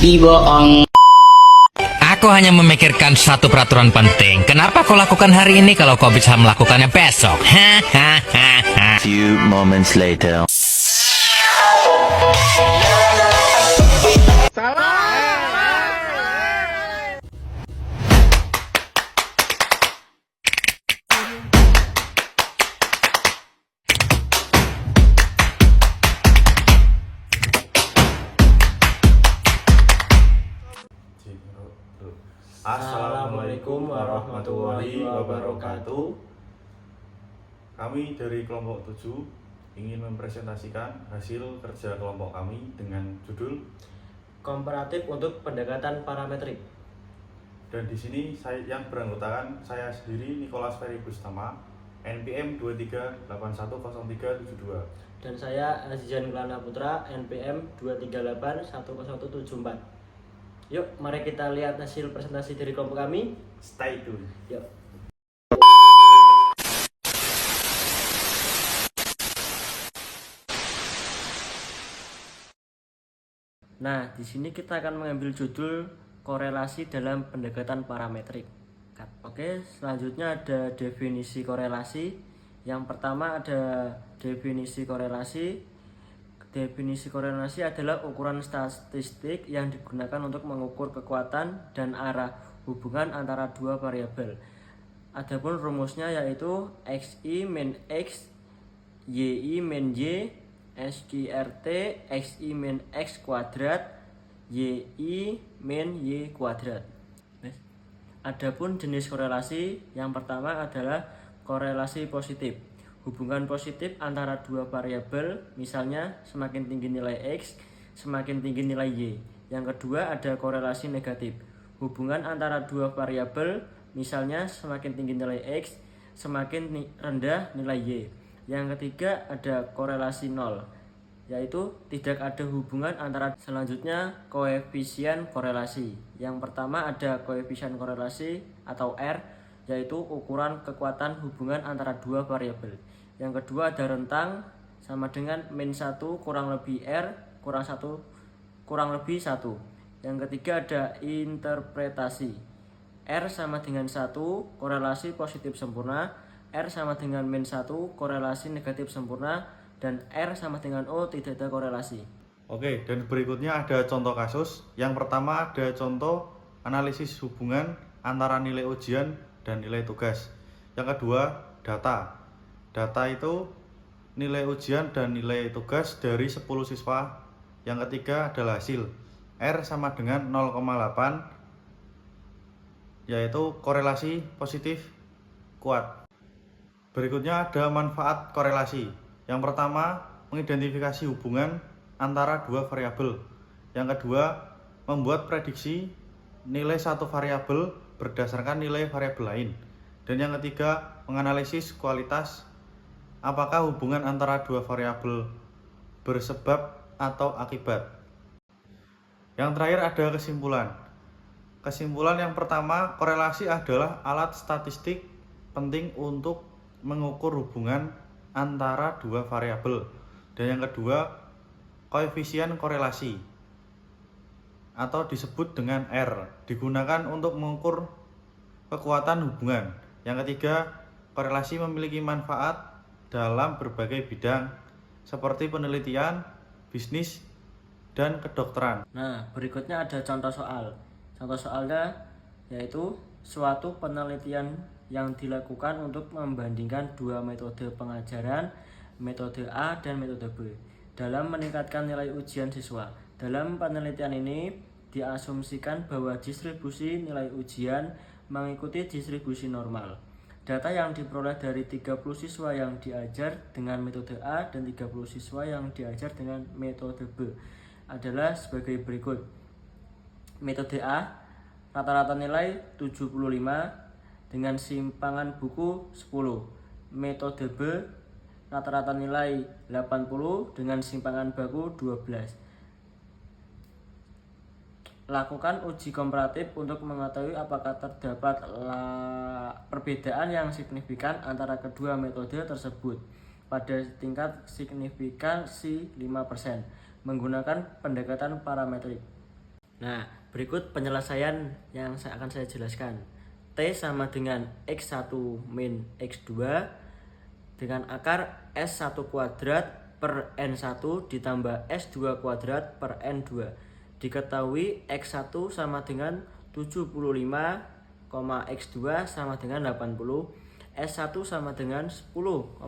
bohong. Aku hanya memikirkan satu peraturan penting. Kenapa kau lakukan hari ini kalau kau bisa melakukannya besok? Hahaha. Few moments later. Assalamualaikum warahmatullahi wabarakatuh. Kami dari kelompok 7 ingin mempresentasikan hasil kerja kelompok kami dengan judul Komparatif untuk pendekatan parametrik. dan di sini yang beranggotakan saya sendiri Nicholas Ferry Bustama, NPM 23810372. Dan saya Azian Kelana Putra, NPM 2381074. Yuk, mari kita lihat hasil presentasi dari kelompok kami. Stay tune. Yuk. Nah, di sini kita akan mengambil judul korelasi dalam pendekatan parametrik. Oke, selanjutnya ada definisi korelasi. Yang pertama ada definisi korelasi. Definisi korelasi adalah ukuran statistik yang digunakan untuk mengukur kekuatan dan arah hubungan antara dua variabel. Adapun rumusnya yaitu XI min X, YI min Y, SQRT, XI min X kuadrat, YI min Y kuadrat. Adapun jenis korelasi yang pertama adalah korelasi positif. Hubungan positif antara dua variabel, misalnya semakin tinggi nilai X, semakin tinggi nilai Y. Yang kedua ada korelasi negatif. Hubungan antara dua variabel, misalnya semakin tinggi nilai X, semakin rendah nilai Y. Yang ketiga ada korelasi nol, yaitu tidak ada hubungan antara. Selanjutnya koefisien korelasi. Yang pertama ada koefisien korelasi atau R, yaitu ukuran kekuatan hubungan antara dua variabel. Yang kedua ada rentang sama dengan min 1 kurang lebih R kurang 1 kurang lebih 1. Yang ketiga ada interpretasi. R sama dengan 1 korelasi positif sempurna, R sama dengan min 1 korelasi negatif sempurna, dan R sama dengan O tidak ada korelasi. Oke, dan berikutnya ada contoh kasus. Yang pertama ada contoh analisis hubungan antara nilai ujian dan nilai tugas. Yang kedua data. Data itu nilai ujian dan nilai tugas dari 10 siswa. Yang ketiga adalah hasil. R sama dengan 0,8, yaitu korelasi positif kuat. Berikutnya ada manfaat korelasi. Yang pertama, mengidentifikasi hubungan antara dua variabel. Yang kedua, membuat prediksi nilai satu variabel berdasarkan nilai variabel lain. Dan yang ketiga, menganalisis kualitas apakah hubungan antara dua variabel bersebab atau akibat. Yang terakhir ada kesimpulan. Kesimpulan yang pertama, korelasi adalah alat statistik penting untuk mengukur hubungan antara dua variabel. Dan yang kedua, koefisien korelasi atau disebut dengan R digunakan untuk mengukur kekuatan hubungan. Yang ketiga, korelasi memiliki manfaat dalam berbagai bidang seperti penelitian, bisnis, dan kedokteran. Nah, berikutnya ada contoh soal. Contoh soalnya yaitu suatu penelitian yang dilakukan untuk membandingkan dua metode pengajaran, metode A dan metode B, dalam meningkatkan nilai ujian siswa. Dalam penelitian ini diasumsikan bahwa distribusi nilai ujian mengikuti distribusi normal. Data yang diperoleh dari 30 siswa yang diajar dengan metode A dan 30 siswa yang diajar dengan metode B adalah sebagai berikut. Metode A, rata-rata nilai 75 dengan simpangan buku 10. Metode B, rata-rata nilai 80 dengan simpangan buku 12. Lakukan uji komparatif untuk mengetahui apakah terdapat perbedaan yang signifikan antara kedua metode tersebut pada tingkat signifikansi 5% menggunakan pendekatan parametrik. Nah, berikut penyelesaian yang akan saya jelaskan. T sama dengan X1 min X2 dengan akar S1 kuadrat per N1 ditambah S2 kuadrat per N2. Diketahui X1 sama dengan 75, X2 sama dengan 80, S1 sama dengan 10,52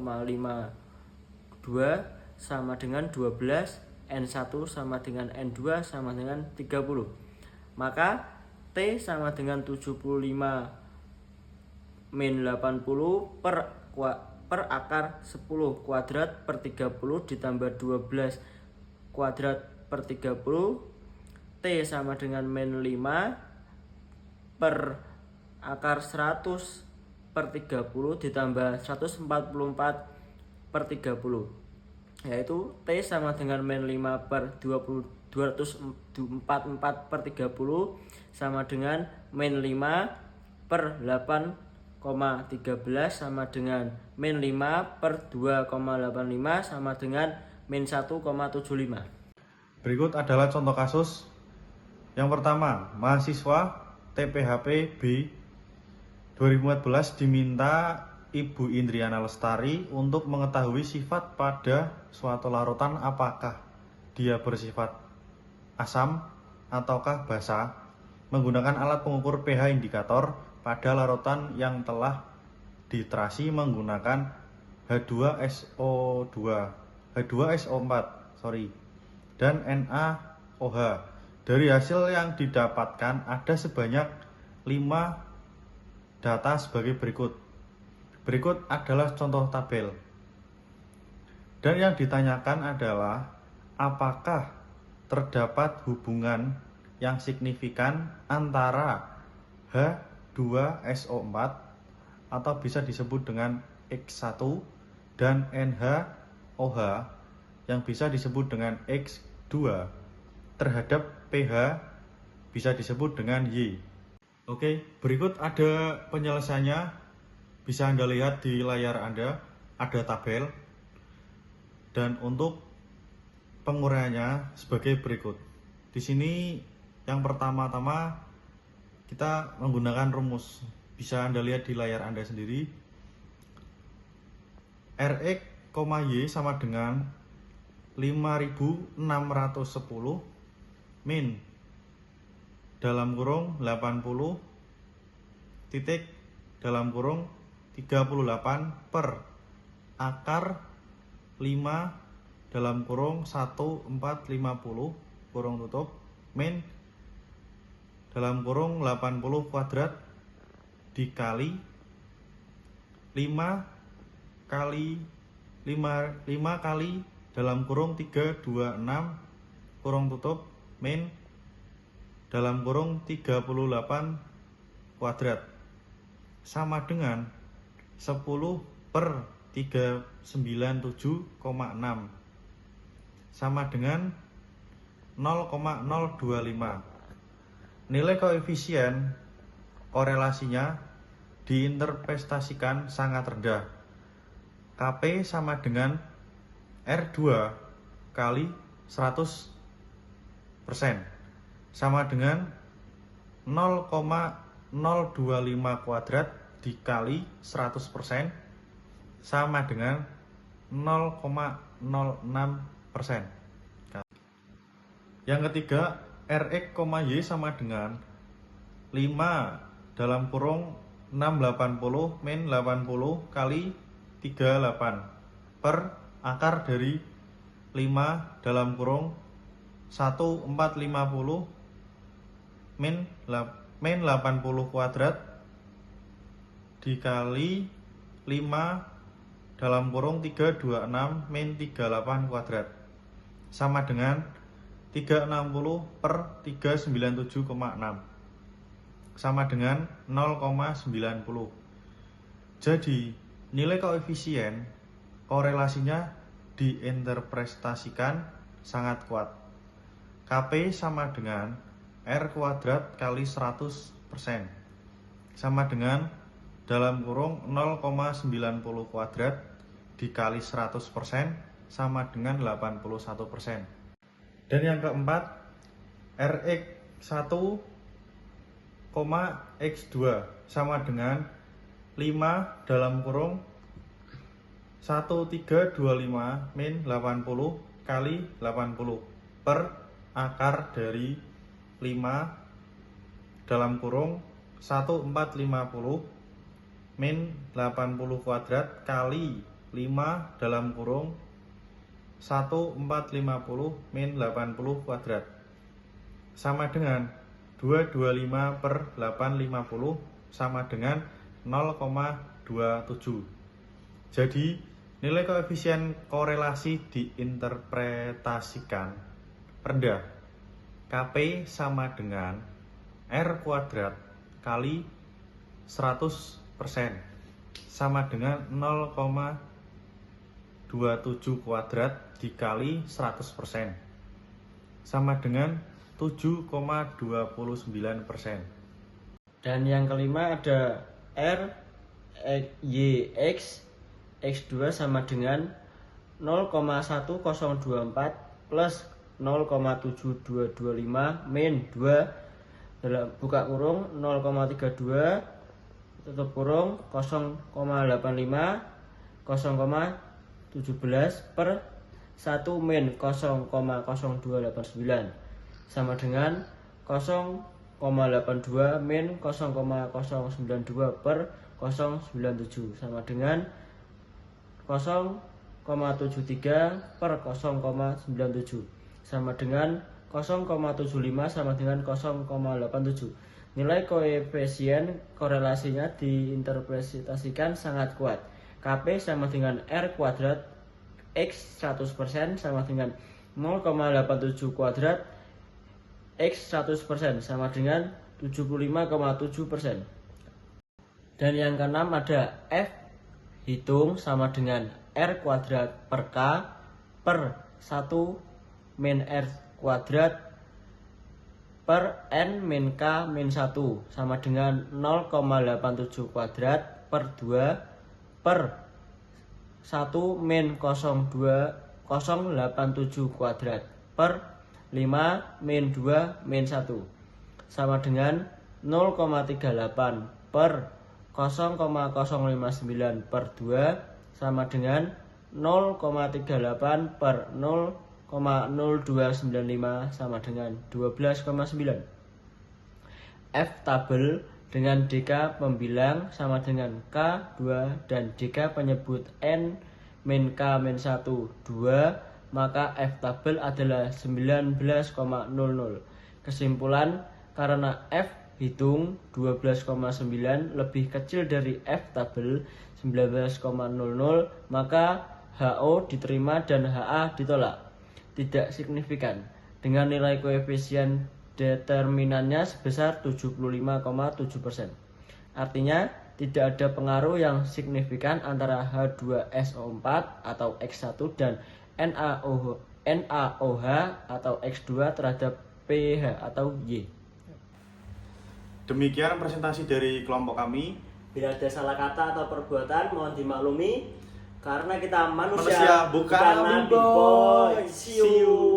sama dengan 12, N1 sama dengan N2 sama dengan 30. Maka T sama dengan 75 min 80 per akar 10 kuadrat per 30 ditambah 12 kuadrat per 30. T sama dengan min 5 per akar 100 per 30 ditambah 144 per 30, yaitu T sama dengan min 5 per 244 per 30 sama dengan min 5 per 8,13 sama dengan min 5 per 2,85 sama dengan min 1,75. Berikut adalah contoh kasus. Yang pertama, mahasiswa TPHP B 2014 diminta Ibu Indriana Lestari untuk mengetahui sifat pada suatu larutan, apakah dia bersifat asam ataukah basa, menggunakan alat pengukur pH indikator pada larutan yang telah diterasi menggunakan H2SO4 dan NaOH. Dari hasil yang didapatkan ada sebanyak 5 data sebagai berikut. Berikut adalah contoh tabel. Dan yang ditanyakan adalah apakah terdapat hubungan yang signifikan antara H2SO4 atau bisa disebut dengan X1 dan NaOH yang bisa disebut dengan X2 terhadap pH bisa disebut dengan Y. Oke, berikut ada penyelesaiannya. Bisa Anda lihat di layar Anda, ada tabel. Dan untuk penguraiannya sebagai berikut. Di sini yang pertama-tama kita menggunakan rumus. Bisa Anda lihat di layar Anda sendiri. Rx, Y sama dengan 5610 min dalam kurung 80 titik dalam kurung 38 per akar 5 dalam kurung 1450 kurung tutup min dalam kurung 80 kuadrat dikali 5 kali dalam kurung 326 kurung tutup min dalam kurung 38 kuadrat sama dengan 10 per 397,6 sama dengan 0,025. Nilai koefisien korelasinya diinterpretasikan sangat rendah. Kp sama dengan R2 kali 100% sama dengan 0,025 kuadrat dikali 100% sama dengan 0,06%. Yang ketiga, Rx, Y sama dengan 5 dalam kurung 680 min 80 kali 38 per akar dari 5 dalam kurung 1450 min 80 kuadrat dikali 5 dalam kurung 326 min 38 kuadrat sama dengan 360 per 397,6 sama dengan 0,90. Jadi nilai koefisien korelasinya diinterpretasikan sangat kuat. Kp sama dengan R kuadrat kali 100% sama dengan dalam kurung 0,90 kuadrat dikali 100% sama dengan 81%. Dan yang keempat, Rx X2 sama dengan 5 dalam kurung 1325 min 80 kali 80 per akar dari 5 dalam kurung 1450 min 80 kuadrat kali 5 dalam kurung 1450 min 80 kuadrat sama dengan 225 per 850 sama dengan 0,27. Jadi nilai koefisien korelasi diinterpretasikan rendah. Kp sama dengan R kuadrat kali 100% sama dengan 0,27 kuadrat dikali 100% sama dengan 7,29%. Dan yang kelima ada R YX X2 sama dengan 0,1024 plus 0,7225 min 2 dalam buka kurung 0,32 tutup kurung 0,85 0,17 per 1 min 0,0289 sama dengan 0,82 min 0,092 per 097 sama dengan 0,73 per 0,97 sama dengan 0,75 sama dengan 0,87. Nilai koefisien korelasinya diinterpretasikan sangat kuat. Kp sama dengan R kuadrat X 100% sama dengan 0,87 kuadrat X 100% sama dengan 75,7%. Dan yang keenam ada F hitung sama dengan R kuadrat per K per 1 min R kuadrat per N min K min 1 sama dengan 0,87 kuadrat per 2 per 1 min 0,2087 kuadrat per 5 min 2 min 1 sama dengan 0,38 per 0,059 per 2 sama dengan 0,38 per 0,0295 sama dengan 12,9. F tabel dengan DK pembilang sama dengan K2 dan DK penyebut N min K min 1 2, maka F tabel adalah 19,00. Kesimpulan, karena F hitung 12,9 lebih kecil dari F tabel 19,00, maka HO diterima dan HA ditolak. Tidak signifikan dengan nilai koefisien determinannya sebesar 75,7%. Artinya tidak ada pengaruh yang signifikan antara H2SO4 atau X1 dan NaOH atau X2 terhadap pH atau Y. Demikian presentasi dari kelompok kami. Bila ada salah kata atau perbuatan mohon dimaklumi karena kita Manusia bukan boy. See you.